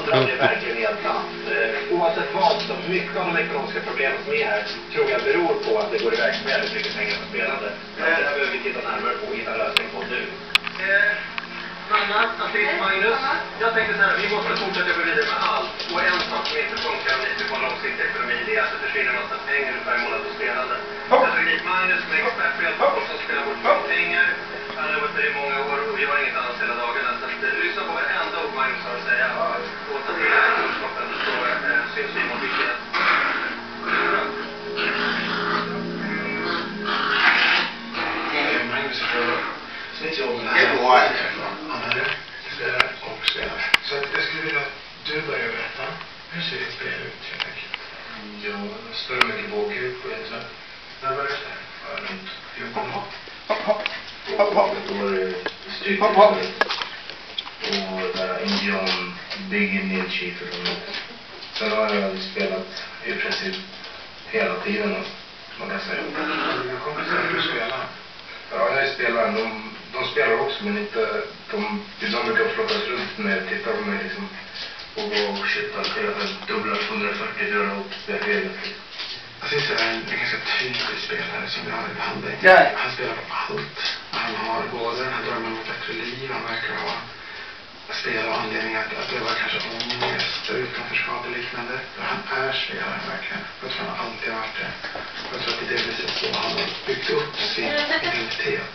drar det verkligen helt fast. Oavsett vad, så mycket av de ekonomiska problemen som är här tror jag beror på att det går iväg väldigt mycket pengar på spelande. Det här behöver vi titta närmare på och hitta en lösning på nu. Anna, Magnus, jag tänkte så här, vi måste fortsätta gå vidare med allt. Och en sak som inte funkar om vi får långsiktig ekonomi, det är att det försvinner en massa pengar varje månad på spelande. Jag tog hit Magnus som är expert på hjälp som spelar bort pengar. Han har jobbat med det i många år och vi har inget annat hela dagarna. Så att, lyssna på varenda ord Magnus har att säga. Och ta till den kunskapen så syns vi mot vilket. Magnus är sitt jobb med det går att han är spelar och spelar. Så att jag skulle vilja att du börjar berätta. Hur ser ditt spel ut helt enkelt? Jag spelar mycket poker på egentligen. När började det? Runt 14 år. Då var det styrkespel. Och där Indian Big Indian Chief. Sen har jag spelat i princip hela tiden. Man kan säga. Hur kommer det sig att du spelar? Ja, jag spelar. De spelar också, men inte... De brukar flockas runt när jag tittar på mig liksom. Och shit, han kan göra dubbla 140 göra upp spelet. Jag syns det är en ganska tydlig spelare som vi har i behandling. Han spelar på allt. Han har både den här drömmen om bättre liv. Han verkar ha spel och anledning att det var kanske ångest, utanförskap och liknande. Han är spelare verkligen. Jag tror han alltid har varit det. Jag tror att det är det viset så han har byggt upp sin identitet.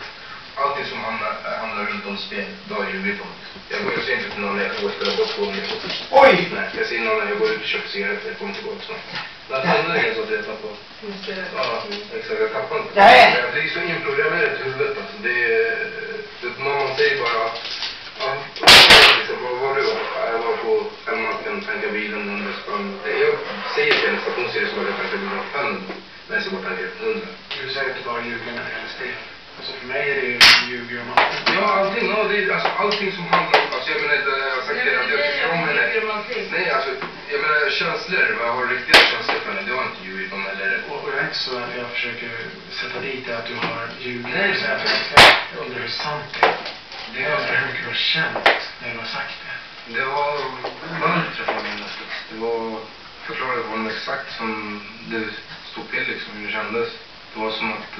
Allting som handlar runt om spel, då är ju vi på. Jag går ju inte till någon när jag går och spelar bort på mig. Oj! Nej, jag ser någon när jag går ut och köper cigaretter. Jag kommer inte gå ut så. Det handlar ju så att jag tappar. Ja, exakt. Jag tappar inte. Det är så inprogrammerat i huvudet. Alltså. Man säger bara... Ja, liksom, vad var du? Jag var på hemmaken, tankade bilen, jag säger till en stationsserie som jag tankade bilen 5, men så var tankade 100. Du säger att du bara ljuger när det gäller spel. Alltså för mig är det ju ljuger om allt. Ja, allting. Ja, det är, alltså, allting som handlar om... Alltså, jag menar inte... Jag har sagt det att jag tycker om henne. Nej, alltså... Jag menar känslor. Vad jag har riktiga känslor för henne. Det har inte ljugit om eller... Och jag är inte så att jag försöker sätta dit det att du har ljugit. Nej, jag undrar hur sant det är. Det är hur mycket du har känt när du har sagt det. Det var mönstret från min nästan. Det var... Förklarade det var exakt som det stod till liksom. Hur det kändes. Det var som att...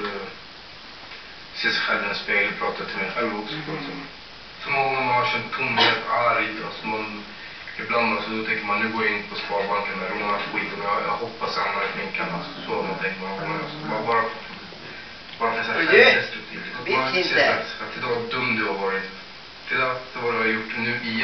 se sig själv i en spegel och prata till mig själv också. Så många gånger man har känt tomhet, arg. Alltså ibland alltså, då tänker man nu går jag in på Sparbanken med rånat skit och jag hoppas hamna i finkan. Alltså, så har man tänkt många gånger. Alltså, bara för att säga självdestruktivt. Bara se att idag dum du har varit. Titta vad du har gjort nu igen.